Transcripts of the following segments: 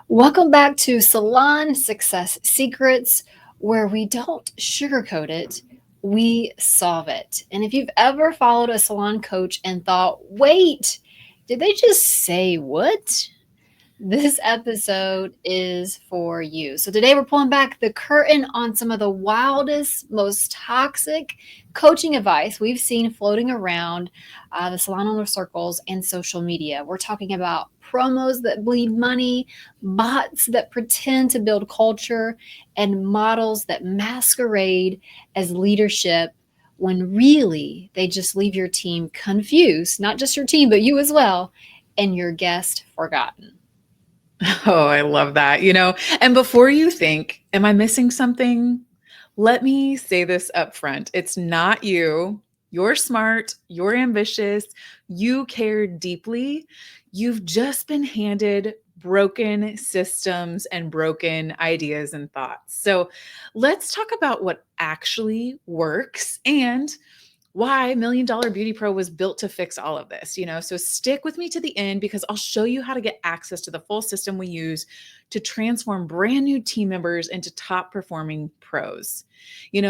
Welcome back to Salon Success Secrets, where we don't sugarcoat it, we solve it. And if you've ever followed a salon coach and thought, wait, did they just say what? This episode is for you. So, today we're pulling back the curtain on some of the wildest, most toxic coaching advice we've seen floating around the salon owner circles and social media. We're talking about promos that bleed money, bots that pretend to build culture, and models that masquerade as leadership when really they just leave your team confused, not just your team, but you as well, and your guest forgotten. Oh, I love that. And before you think, am I missing something? Let me say this up front. It's not you. You're smart, you're ambitious, you care deeply. You've just been handed broken systems and broken ideas and thoughts. So let's talk about what actually works and why Million Dollar Beauty Pro was built to fix all of this. So stick with me to the end because I'll show you how to get access to the full system we use to transform brand new team members into top performing pros.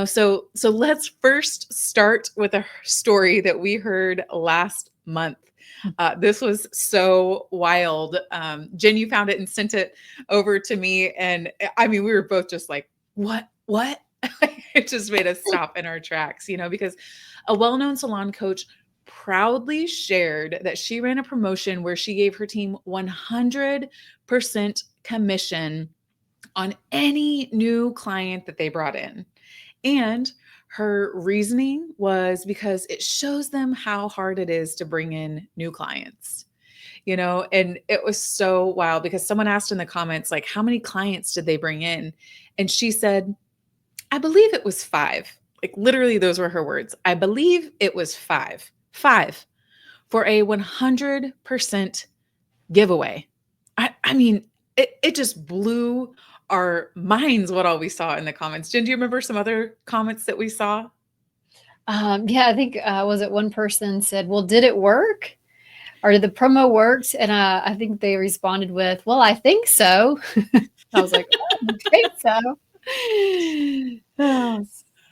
So let's first start with a story that we heard last month. This was so wild. Jen, you found it and sent it over to me. And I mean, we were both just like, what? It just made us stop in our tracks, because a well-known salon coach proudly shared that she ran a promotion where she gave her team 100% commission on any new client that they brought in. And her reasoning was because it shows them how hard it is to bring in new clients. And it was so wild because someone asked in the comments, like, how many clients did they bring in? And she said, I believe it was 5. Like literally, those were her words. I believe it was 5. 5 for a 100% giveaway. I mean, it just blew our minds what all we saw in the comments. Jen, do you remember some other comments that we saw? Yeah, I think was it one person said, "Well, did it work, or did the promo worked?" And I think they responded with, "Well, I think so." I was like, "Oh, I think so." Oh,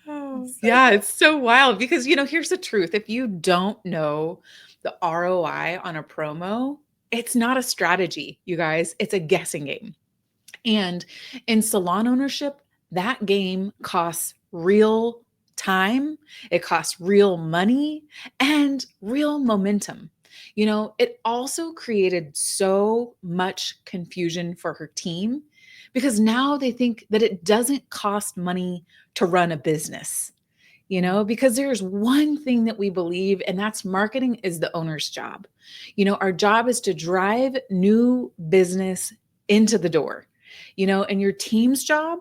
Oh, so yeah, good. it's so wild because, here's the truth. If you don't know the ROI on a promo, it's not a strategy, you guys. It's a guessing game. And in salon ownership, that game costs real time, it costs real money, and real momentum. It also created so much confusion for her team because now they think that it doesn't cost money to run a business, because there's one thing that we believe, and that's marketing is the owner's job. Our job is to drive new business into the door, and your team's job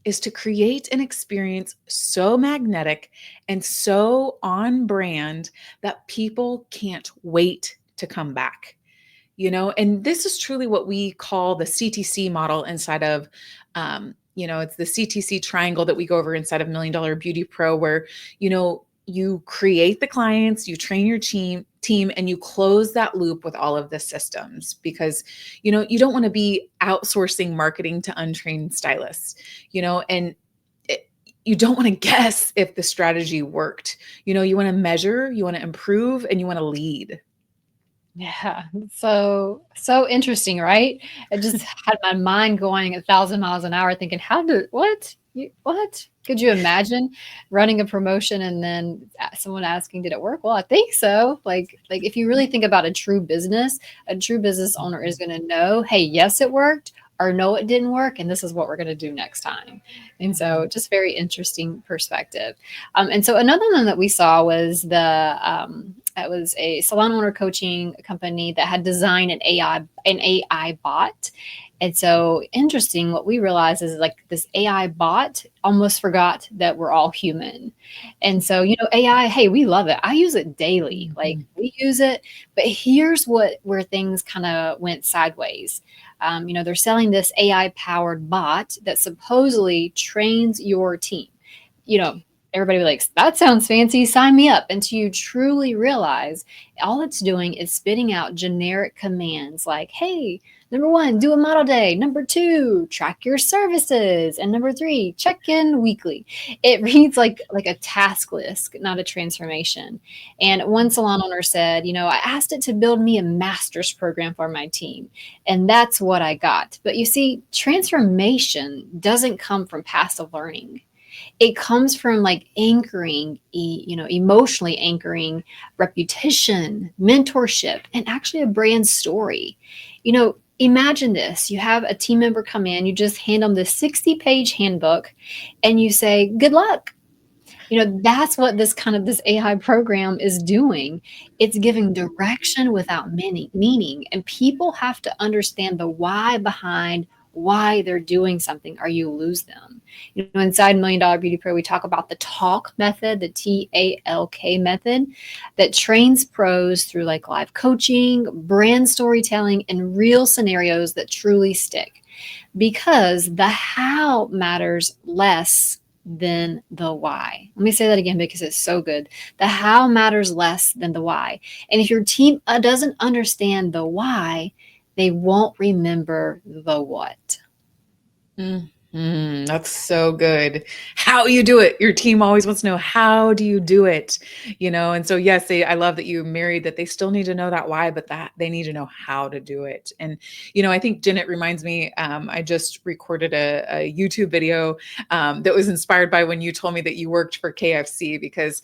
is to create an experience so magnetic and so on brand that people can't wait to come back. And this is truly what we call the CTC model inside of it's the CTC triangle that we go over inside of Million Dollar Beauty Pro, where you create the clients, you train your team, and you close that loop with all of the systems because you don't want to be outsourcing marketing to untrained stylists, and you don't want to guess if the strategy worked. You want to measure, you want to improve, and you want to lead. Yeah, so interesting, right? It just had my mind going 1,000 miles an hour, thinking, "How did what? Could you imagine running a promotion and then someone asking, 'Did it work?' Well, I think so." Like if you really think about a true business owner is going to know, "Hey, yes, it worked." Or no, it didn't work, and this is what we're going to do next time. And so, just very interesting perspective. And so, another one that we saw was it was a salon owner coaching company that had designed an AI bot. And so interesting, what we realized is like this AI bot almost forgot that we're all human. And so, AI, hey, we love it. I use it daily. Like Mhm. we use it, but here's where things kind of went sideways. They're selling this AI powered bot that supposedly trains your team. You know, everybody be like, that sounds fancy, sign me up. Until you truly realize all it's doing is spitting out generic commands like, hey, number one, do a model day. Number two, track your services. And number three, check in weekly. It reads like a task list, not a transformation. And one salon owner said, I asked it to build me a master's program for my team. And that's what I got. But you see, transformation doesn't come from passive learning. It comes from like anchoring, emotionally anchoring repetition, mentorship, and actually a brand story. Imagine this. You have a team member come in, you just hand them this 60-page handbook and you say, good luck. That's what this AI program is doing. It's giving direction without meaning. And people have to understand the why behind why they're doing something, or you lose them. Inside Million Dollar Beauty Pro, we talk about the TALK method, the TALK method, that trains pros through like live coaching, brand storytelling, and real scenarios that truly stick. Because the how matters less than the why. Let me say that again because it's so good. The how matters less than the why. And if your team doesn't understand the why, they won't remember the what. That's so good. How you do it. Your team always wants to know, how do you do it? And so, yes, I love that you married that. They still need to know that why, but that they need to know how to do it. And, I think Jen, it reminds me, I just recorded a YouTube video that was inspired by when you told me that you worked for KFC because,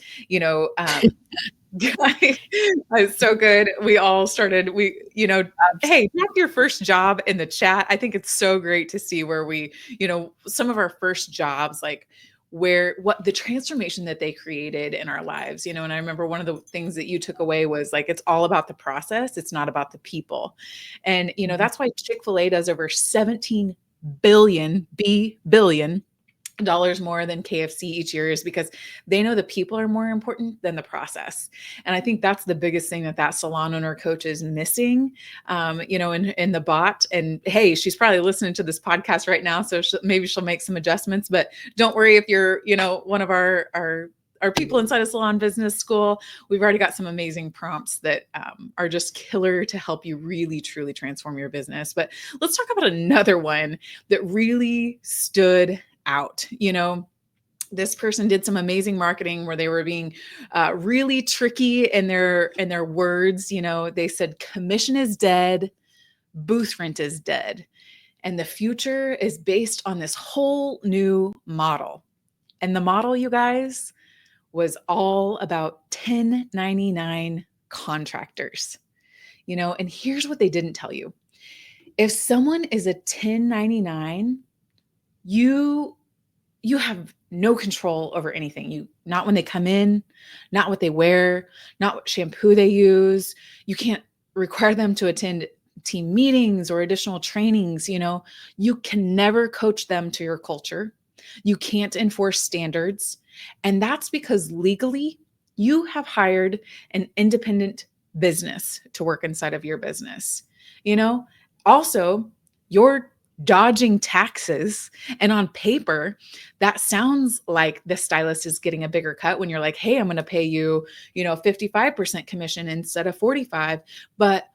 it's so good. We all started, hey, drop your first job in the chat. I think it's so great to see where we, some of our first jobs, like what the transformation that they created in our lives, and I remember one of the things that you took away was like, it's all about the process. It's not about the people. And, that's why Chick-fil-A does over 17 billion dollars more than KFC each year, is because they know the people are more important than the process. And I think that's the biggest thing that salon owner coach is missing, in the bot. And hey, she's probably listening to this podcast right now, so maybe she'll make some adjustments, but don't worry if you're, one of our people inside of Salon Business School. We've already got some amazing prompts that are just killer to help you really, truly transform your business. But let's talk about another one that really stood out. This person did some amazing marketing where they were being really tricky in their words. They said commission is dead, booth rent is dead, and the future is based on this whole new model. And the model, you guys, was all about 1099 contractors. And here's what they didn't tell you. If someone is a 1099, you have no control over anything. Not when they come in, not what they wear, not what shampoo they use. You can't require them to attend team meetings or additional trainings. You can never coach them to your culture. You can't enforce standards. And that's because legally you have hired an independent business to work inside of your business. Also, you're dodging taxes. And on paper, that sounds like the stylist is getting a bigger cut when you're like, hey, I'm going to pay you, 55% commission instead of 45. But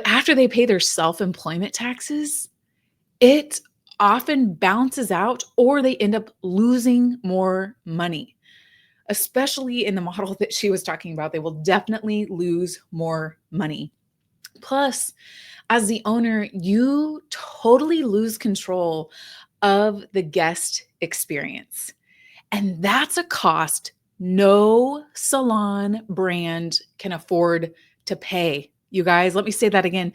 after they pay their self-employment taxes, it often bounces out, or they end up losing more money. Especially in the model that she was talking about, they will definitely lose more money. Plus, as the owner, you totally lose control of the guest experience. And that's a cost no salon brand can afford to pay. You guys, let me say that again.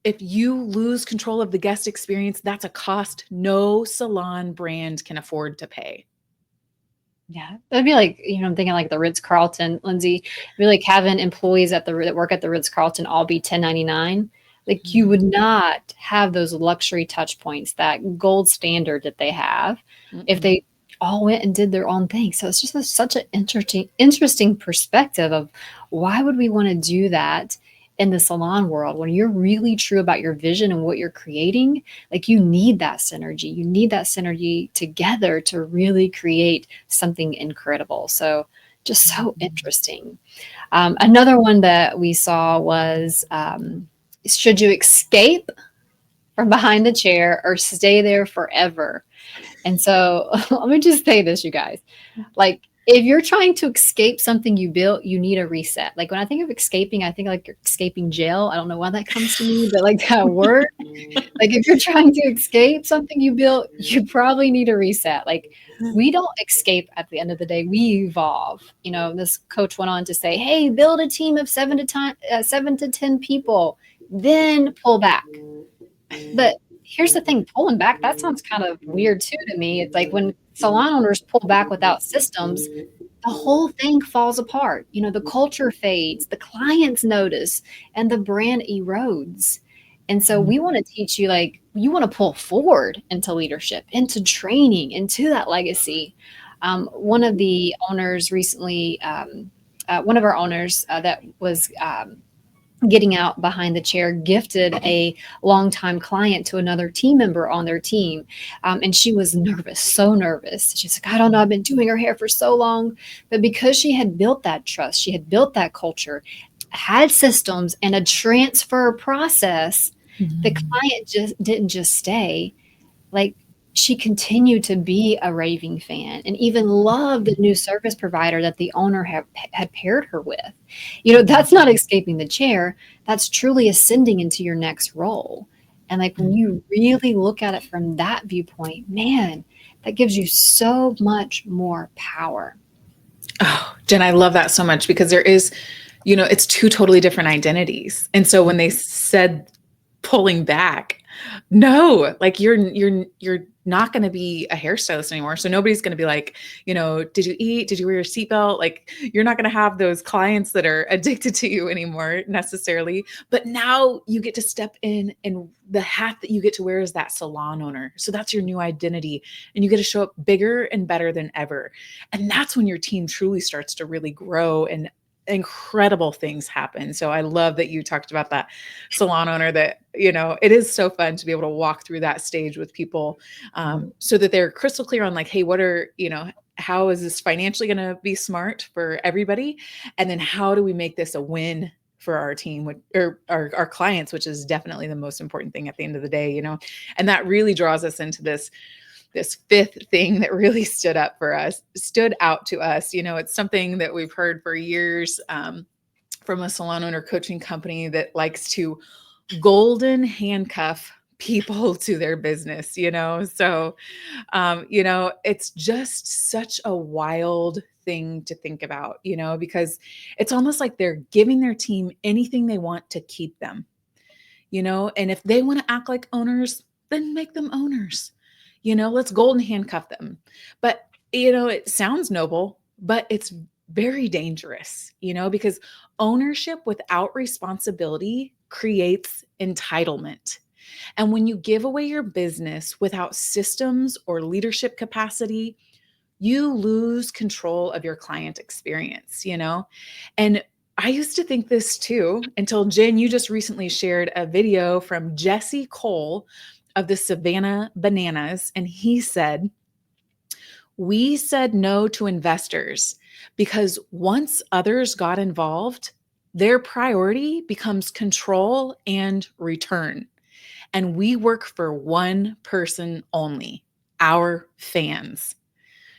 If you lose control of the guest experience, that's a cost no salon brand can afford to pay. Yeah, that'd be like, I'm thinking like the Ritz-Carlton, Lindsay, it'd be like having employees that work at the Ritz-Carlton all be 1099. Like you would not have those luxury touch points, that gold standard that they have, if they all went and did their own thing. So it's just such an interesting perspective of why would we want to do that in the salon world, when you're really true about your vision and what you're creating, like you need that synergy. You need that synergy together to really create something incredible. So just so interesting. Another one that we saw was, should you escape from behind the chair or stay there forever? And so let me just say this, you guys. Like, if you're trying to escape something you built, you need a reset. Like when I think of escaping, I think like you're escaping jail. I don't know why that comes to me, but like that word, like if you're trying to escape something you built, you probably need a reset. Like we don't escape at the end of the day. We evolve. This coach went on to say, "Hey, build a team of 7 to 10 people, then pull back." But here's the thing, pulling back, that sounds kind of weird too to me. It's like when salon owners pull back without systems, the whole thing falls apart. The culture fades, the clients notice, and the brand erodes. And so we want to teach you, like, you want to pull forward into leadership, into training, into that legacy. One of the owners recently, one of our owners that was getting out behind the chair gifted a longtime client to another team member on their team. And she was nervous, so nervous. She's like, "I don't know, I've been doing her hair for so long." But because she had built that trust, she had built that culture, had systems and a transfer process, the client just didn't just stay. Like, she continued to be a raving fan and even loved the new service provider that the owner had paired her with. That's not escaping the chair. That's truly ascending into your next role. And like when you really look at it from that viewpoint, man, that gives you so much more power. Oh, Jen, I love that so much because there is, it's two totally different identities. And so when they said pulling back, no, like you're not going to be a hairstylist anymore. So nobody's going to be like, did you eat? Did you wear your seatbelt? Like you're not going to have those clients that are addicted to you anymore necessarily. But now you get to step in, and the hat that you get to wear is that salon owner. So that's your new identity, and you get to show up bigger and better than ever. And that's when your team truly starts to really grow and incredible things happen. So I love that you talked about that salon owner that, it is so fun to be able to walk through that stage with people, so that they're crystal clear on like, hey, how is this financially going to be smart for everybody? And then how do we make this a win for our team or our clients, which is definitely the most important thing at the end of the day, and that really draws us into this fifth thing that really stood out to us. It's something that we've heard for years, from a salon owner coaching company that likes to golden handcuff people to their business, So, it's just such a wild thing to think about, because it's almost like they're giving their team anything they want to keep them, and if they want to act like owners, then make them owners. Let's golden handcuff them. But, it sounds noble, but it's very dangerous, because ownership without responsibility creates entitlement. And when you give away your business without systems or leadership capacity, you lose control of your client experience, And I used to think this too, until Jen, you just recently shared a video from Jesse Cole of the Savannah Bananas. And he said, "We said no to investors because once others got involved, their priority becomes control and return. And we work for one person only, our fans."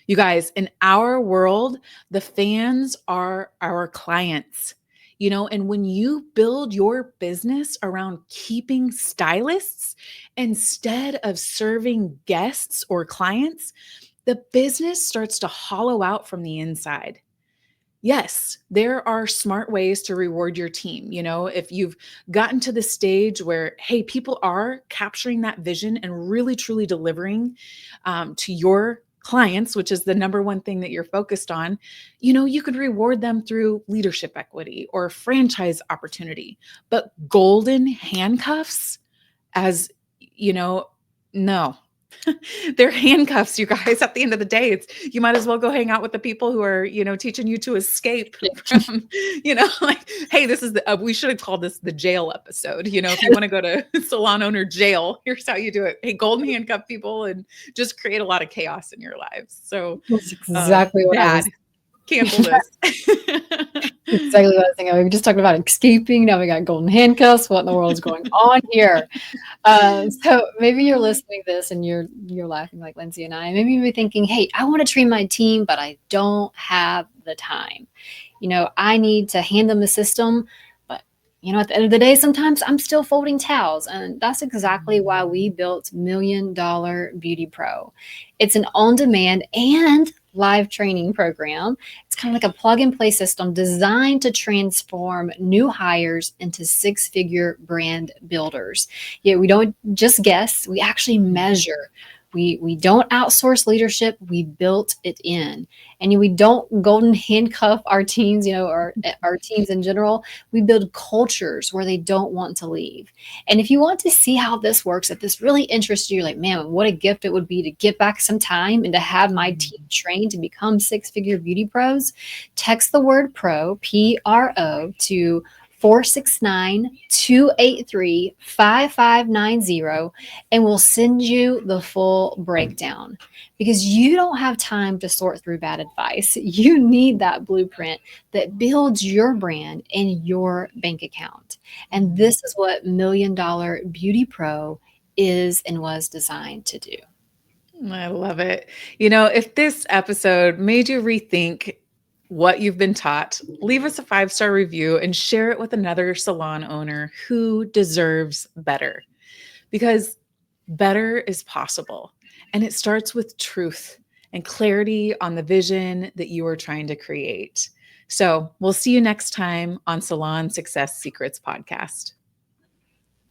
You guys, in our world, the fans are our clients, and when you build your business around keeping stylists instead of serving guests or clients, the business starts to hollow out from the inside. Yes, there are smart ways to reward your team. If you've gotten to the stage where, hey, people are capturing that vision and really truly delivering to your clients, which is the number one thing that you're focused on, you could reward them through leadership equity or franchise opportunity. But golden handcuffs, as no. they're handcuffs, you guys. At the end of the day, you might as well go hang out with the people who are, teaching you to escape from, like, hey, this is we should have called this the jail episode. If you want to go to salon owner jail, here's how you do it. Hey, golden handcuff people and just create a lot of chaos in your lives. So That's exactly what I was bad. Cancel this. exactly what I was thinking. We just talked about escaping. Now we got golden handcuffs. What in the world is going on here? So maybe you're listening to this and you're laughing like Lindsay and I. Maybe you're thinking, hey, I want to train my team, but I don't have the time. I need to hand them the system, but at the end of the day, sometimes I'm still folding towels. And that's exactly why we built $1 Million Beauty Pro. It's an on-demand and live training program. It's kind of like a plug and play system designed to transform new hires into six-figure brand builders. Yeah, we don't just guess, we actually measure. We don't outsource leadership, we built it in. And we don't golden handcuff our teams, or our teams in general. We build cultures where they don't want to leave. And if you want to see how this works, if this really interests you, you're like, man, what a gift it would be to get back some time and to have my team trained to become six-figure beauty pros, text the word pro, PRO, to 469-283-5590, and we'll send you the full breakdown, because you don't have time to sort through bad advice. You need that blueprint that builds your brand and your bank account. And this is what $1 Million Beauty Pro is and was designed to do. I love it. If this episode made you rethink what you've been taught, leave us a 5-star review and share it with another salon owner who deserves better, because better is possible. And it starts with truth and clarity on the vision that you are trying to create. So we'll see you next time on Salon Success Secrets podcast.